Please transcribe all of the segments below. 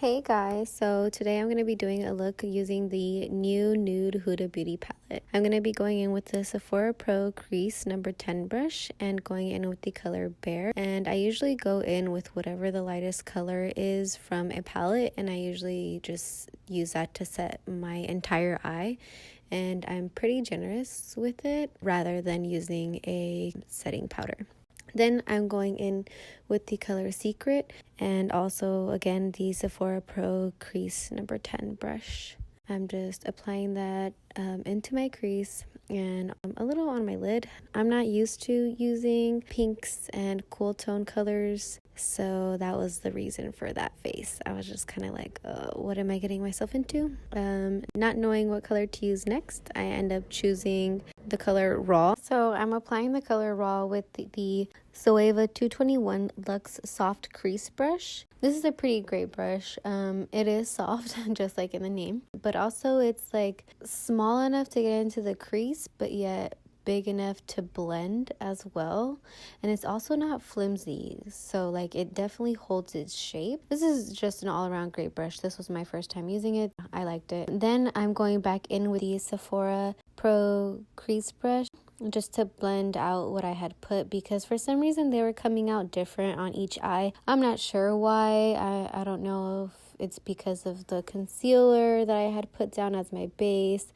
Hey guys, so today I'm going to be doing a look using the new Nude Huda Beauty palette. I'm going to be going in with the Sephora Pro Crease number 10 brush and going in with the color Bear. And I usually go in with whatever the lightest color is from a palette, and I usually just use that to set my entire eye. And I'm pretty generous with it rather than using a setting powder. Then I'm going in with the color Secret and also again the Sephora Pro Crease number 10 brush. I'm just applying that into my crease and a little on my lid. I'm not used to using pinks and cool tone colors, so that was the reason for that face. I was just kind of like, what am I getting myself into? Not knowing what color to use next, I end up choosing the color Raw. So I'm applying the color Raw with the Zoeva 221 Luxe Soft Crease Brush. This is a pretty great brush. It is soft, just like in the name, but also it's like small enough to get into the crease, but yet big enough to blend as well. And it's also not flimsy, so like it definitely holds its shape. This is just an all-around great brush. This was my first time using it. I liked it. Then I'm going back in with the Sephora Pro Crease brush just to blend out what I had put, because for some reason they were coming out different on each eye. I'm not sure why. I don't know if it's because of the concealer that I had put down as my base.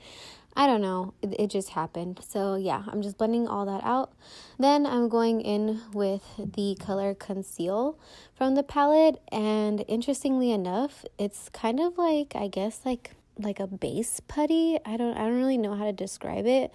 I don't know, it just happened. So yeah, I'm just blending all that out. Then I'm going in with the color Conceal from the palette, and interestingly enough, it's kind of like, I guess like a base putty. I don't really know how to describe it,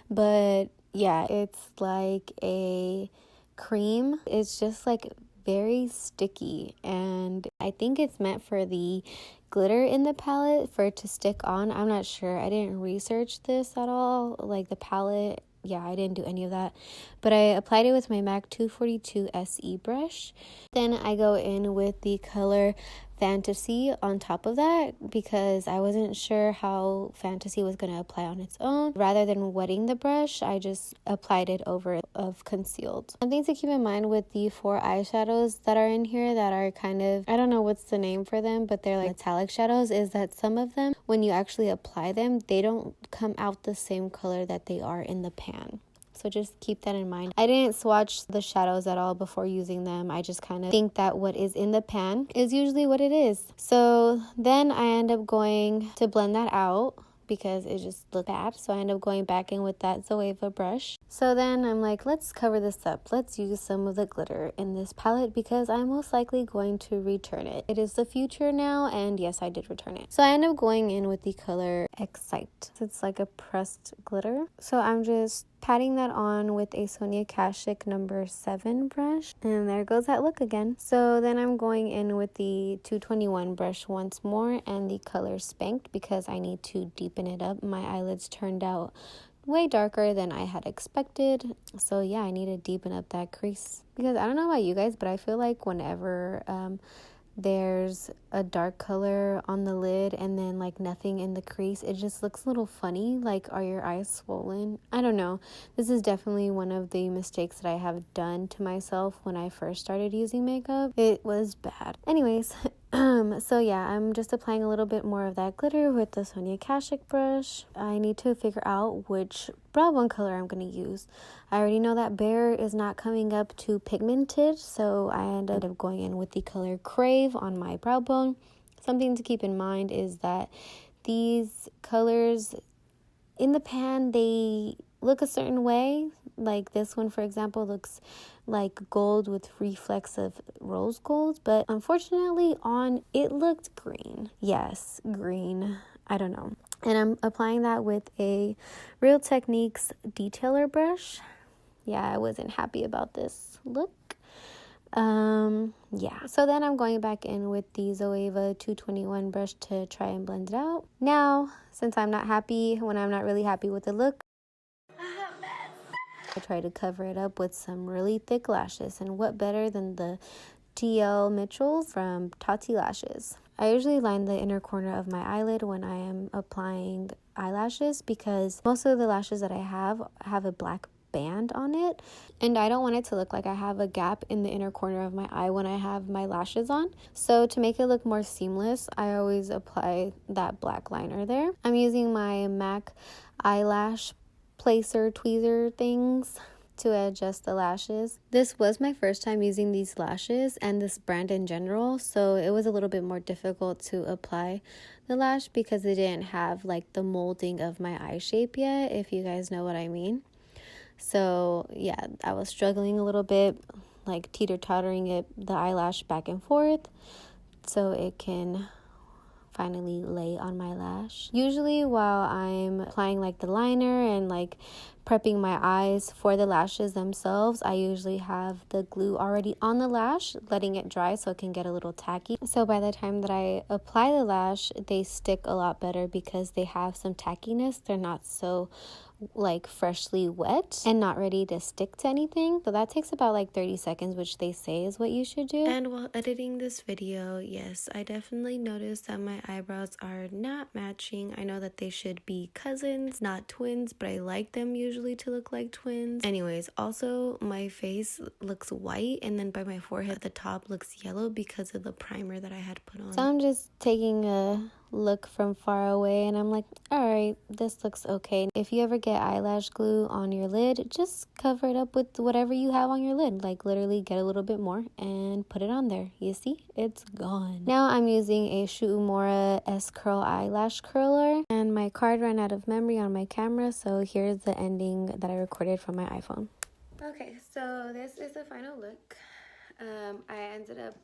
but yeah, it's like a cream. It's just like very sticky, and I think it's meant for the glitter in the palette for it to stick on. I'm not sure. I didn't research this at all, like the palette. Yeah, I didn't do any of that, but I applied it with my MAC 242 SE brush. Then I go in with the color Fantasy on top of that, because I wasn't sure how Fantasy was going to apply on its own. Rather than wetting the brush, I just applied it over of Concealed. Something to keep in mind with the 4 eyeshadows that are in here that are kind of, I don't know what's the name for them, but they're like metallic shadows, is that some of them, when you actually apply them, they don't come out the same color that they are in the pan. So just keep that in mind. I didn't swatch the shadows at all before using them. I just kind of think that what is in the pan is usually what it is. So then I end up going to blend that out because it just looked bad. So I end up going back in with that Zoeva brush. So then I'm like, let's cover this up. Let's use some of the glitter in this palette because I'm most likely going to return it. It is the future now, and yes, I did return it. So I end up going in with the color Excite. It's like a pressed glitter. So I'm just patting that on with a Sonia Kashuk number 7 brush, and there goes that look again. So then I'm going in with the 221 brush once more and the color Spanked because I need to deepen it up. My eyelids turned out way darker than I had expected, so yeah, I need to deepen up that crease, because I don't know about you guys, but I feel like whenever there's a dark color on the lid and then like nothing in the crease, it just looks a little funny. Like, are your eyes swollen? I don't know. This is definitely one of the mistakes that I have done to myself when I first started using makeup. It was bad. Anyways, so yeah, I'm just applying a little bit more of that glitter with the Sonia Kashuk brush. I need to figure out which brow bone color I'm going to use. I already know that Bear is not coming up too pigmented, so I ended up going in with the color Crave on my brow bone. Something to keep in mind is that these colors in the pan, they look a certain way. Like this one, for example, looks like gold with reflex of rose gold, but unfortunately on it looked green. Yes, green. I don't know. And I'm applying that with a Real Techniques detailer brush. Yeah, I wasn't happy about this look. Yeah, so then I'm going back in with the Zoeva 221 brush to try and blend it out. Now, since I'm not happy, when I'm not really happy with the look, I try to cover it up with some really thick lashes, and what better than the TL Mitchell's from Tati Lashes. I usually line the inner corner of my eyelid when I am applying eyelashes because most of the lashes that I have a black band on it, and I don't want it to look like I have a gap in the inner corner of my eye when I have my lashes on. So to make it look more seamless, I always apply that black liner there. I'm using my MAC eyelash placer tweezer things to adjust the lashes. This was my first time using these lashes and this brand in general, so it was a little bit more difficult to apply the lash because it didn't have like the molding of my eye shape yet, if you guys know what I mean. So yeah, I was struggling a little bit, like teeter-tottering the eyelash back and forth so it can finally lay on my lash. Usually while I'm applying like the liner and like prepping my eyes for the lashes themselves, I usually have the glue already on the lash, letting it dry so it can get a little tacky. So by the time that I apply the lash, they stick a lot better because they have some tackiness. They're not so like freshly wet and not ready to stick to anything. So that takes about like 30 seconds, which they say is what you should do. And while editing this video, yes, I definitely noticed that my eyebrows are not matching. I know that they should be cousins, not twins, but I like them usually to look like twins. Anyways, also my face looks white, and then by my forehead the top looks yellow because of the primer that I had put on. So I'm just taking a look from far away and I'm like, all right, this looks okay. If you ever get eyelash glue on your lid, just cover it up with whatever you have on your lid. Like literally get a little bit more and put it on there. You see, it's gone. Now I'm using a Shuumura S Curl eyelash curler, and my card ran out of memory on my camera, so here's the ending that I recorded from my iPhone. Okay, so this is the final look. I ended up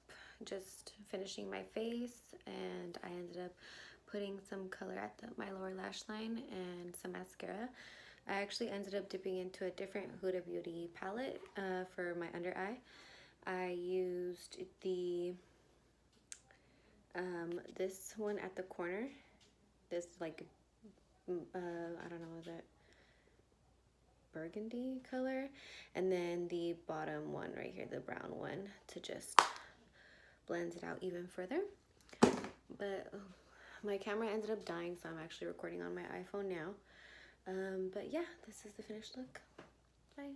just finishing my face, and I ended up putting some color at my lower lash line and some mascara. I actually ended up dipping into a different Huda Beauty palette for my under eye. I used the this one at the corner, this like I don't know, is it burgundy color, and then the bottom one right here, the brown one, to just blend it out even further. But my camera ended up dying, so I'm actually recording on my iPhone now. But yeah, this is the finished look. Bye.